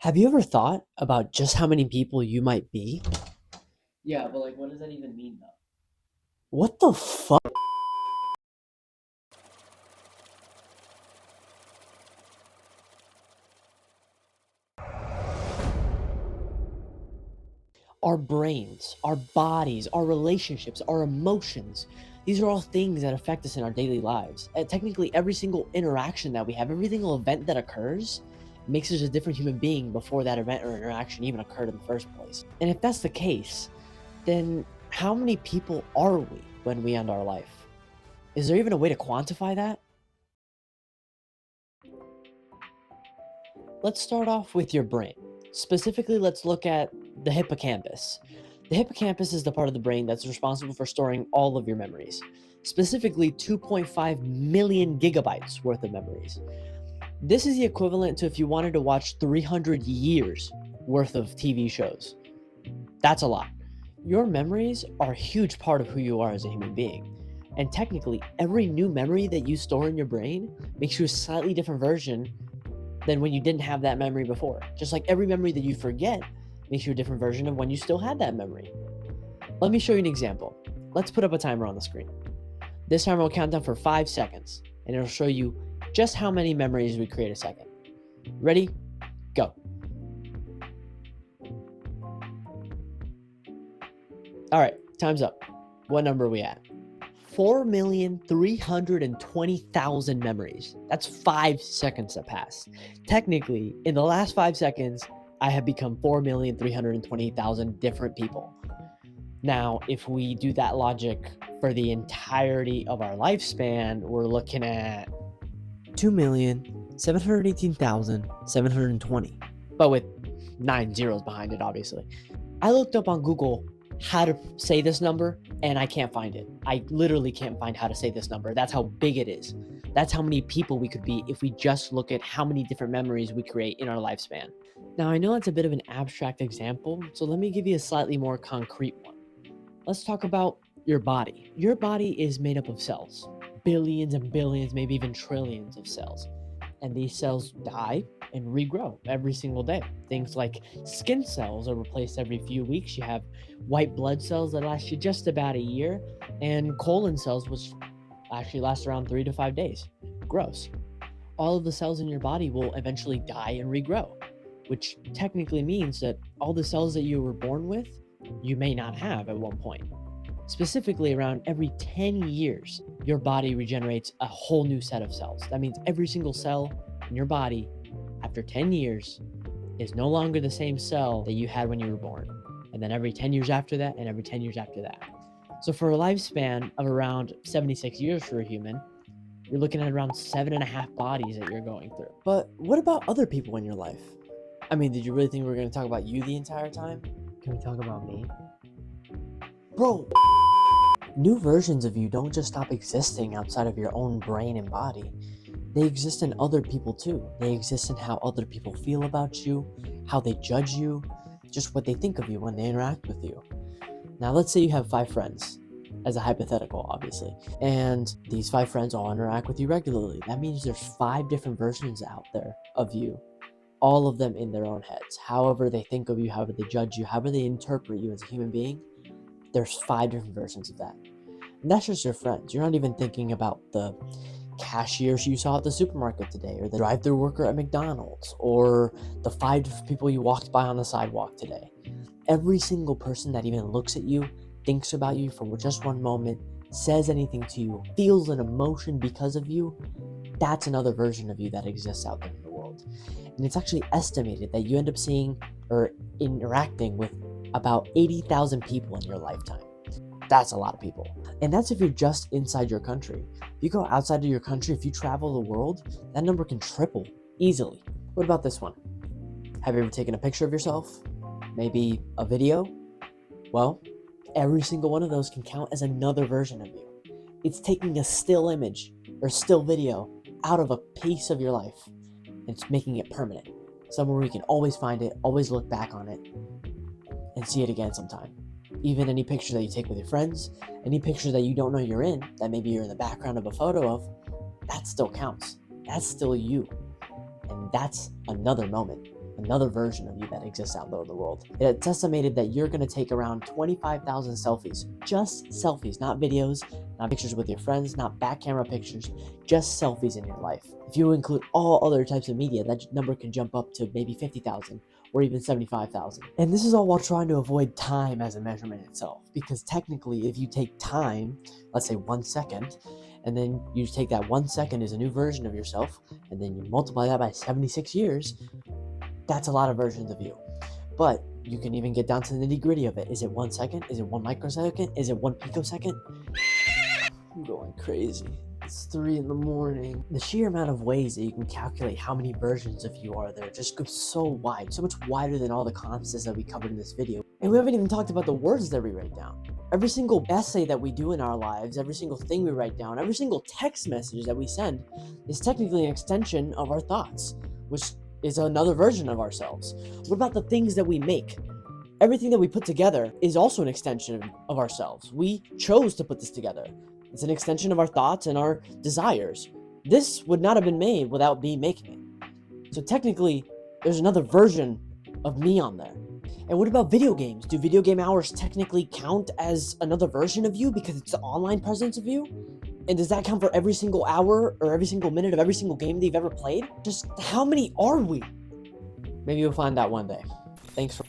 Have you ever thought about just how many people you might be? Yeah, but like, what does that even mean though? What the fuck? Our brains, our bodies, our relationships, our emotions. These are all things that affect us in our daily lives. And technically, every single interaction that we have, every single event that occurs, makes us a different human being before that event or interaction even occurred in the first place. And if that's the case, then how many people are we when we end our life? Is there even a way to quantify that? Let's start off with your brain. Specifically, let's look at the hippocampus. The hippocampus is the part of the brain that's responsible for storing all of your memories, specifically 2.5 million gigabytes worth of memories. This is the equivalent to if you wanted to watch 300 years worth of TV shows. That's a lot. Your memories are a huge part of who you are as a human being. And technically, every new memory that you store in your brain makes you a slightly different version than when you didn't have that memory before. Just like every memory that you forget makes you a different version of when you still had that memory. Let me show you an example. Let's put up a timer on the screen. This timer will count down for 5 seconds, and it'll show you just how many memories we create a second. Ready? Go. All right, time's up. What number are we at? 4,320,000 memories. That's 5 seconds that passed. Technically, in the last 5 seconds, I have become 4,320,000 different people. Now, if we do that logic for the entirety of our lifespan, we're looking at 2,718,720, but with 9 zeros behind it, obviously. I looked up on Google how to say this number and I can't find it. I literally can't find how to say this number. That's how big it is. That's how many people we could be if we just look at how many different memories we create in our lifespan. Now, I know that's a bit of an abstract example, so let me give you a slightly more concrete one. Let's talk about your body. Your body is made up of cells, billions and billions, maybe even trillions of cells. And these cells die and regrow every single day. Things like skin cells are replaced every few weeks. You have white blood cells that last you just about a year, and colon cells, which actually last around 3 to 5 days. Gross. All of the cells in your body will eventually die and regrow, which technically means that all the cells that you were born with, you may not have at one point. Specifically, around every 10 years, your body regenerates a whole new set of cells. That means every single cell in your body, after 10 years, is no longer the same cell that you had when you were born. And then every 10 years after that, and every 10 years after that. So for a lifespan of around 76 years for a human, you're looking at around 7.5 bodies that you're going through. But what about other people in your life? I mean, did you really think we were going to talk about you the entire time? Can we talk about me? Bro, new versions of you don't just stop existing outside of your own brain and body. They exist in other people too. They exist in how other people feel about you, how they judge you, just what they think of you when they interact with you. Now, let's say you have 5 friends, as a hypothetical, obviously, and these 5 friends all interact with you regularly. That means there's 5 different versions out there of you, all of them in their own heads. However they think of you, however they judge you, however they interpret you as a human being, there's 5 different versions of that. And that's just your friends. You're not even thinking about the cashiers you saw at the supermarket today, or the drive-through worker at McDonald's, or the 5 people you walked by on the sidewalk today. Every single person that even looks at you, thinks about you for just one moment, says anything to you, feels an emotion because of you, that's another version of you that exists out there in the world. And it's actually estimated that you end up seeing or interacting with about 80,000 people in your lifetime. That's a lot of people. And that's if you're just inside your country. If you go outside of your country, if you travel the world, that number can triple easily. What about this one? Have you ever taken a picture of yourself? Maybe a video? Well, every single one of those can count as another version of you. It's taking a still image or still video out of a piece of your life, and it's making it permanent. Somewhere where you can always find it, always look back on it, and see it again sometime. Even any picture that you take with your friends, any picture that you don't know you're in, that maybe you're in the background of a photo of, that still counts. That's still you. And that's another moment. another version of you that exists out there in the world. It's estimated that you're going to take around 25,000 selfies, just selfies, not videos, not pictures with your friends, not back camera pictures, just selfies in your life. If you include all other types of media, that number can jump up to maybe 50,000 or even 75,000. And this is all while trying to avoid time as a measurement itself, because technically if you take time, let's say 1 second, and then you take that 1 second as a new version of yourself, and then you multiply that by 76 years, that's a lot of versions of you. But you can even get down to the nitty gritty of it. Is it 1 second? Is it 1 microsecond? Is it 1 picosecond? I'm going crazy. It's 3 in the morning. The sheer amount of ways that you can calculate how many versions of you are there just goes so wide, so much wider than all the concepts that we covered in this video. And we haven't even talked about the words that we write down. Every single essay that we do in our lives, every single thing we write down, every single text message that we send is technically an extension of our thoughts, which is another version of ourselves. What about the things that we make? Everything that we put together is also an extension of ourselves. We chose to put this together. It's an extension of our thoughts and our desires. This would not have been made without me making it. So technically, there's another version of me on there. And what about video games? Do video game hours technically count as another version of you because it's the online presence of you? And does that count for every single hour or every single minute of every single game that you've ever played? Just how many are we? Maybe you'll find out one day. Thanks for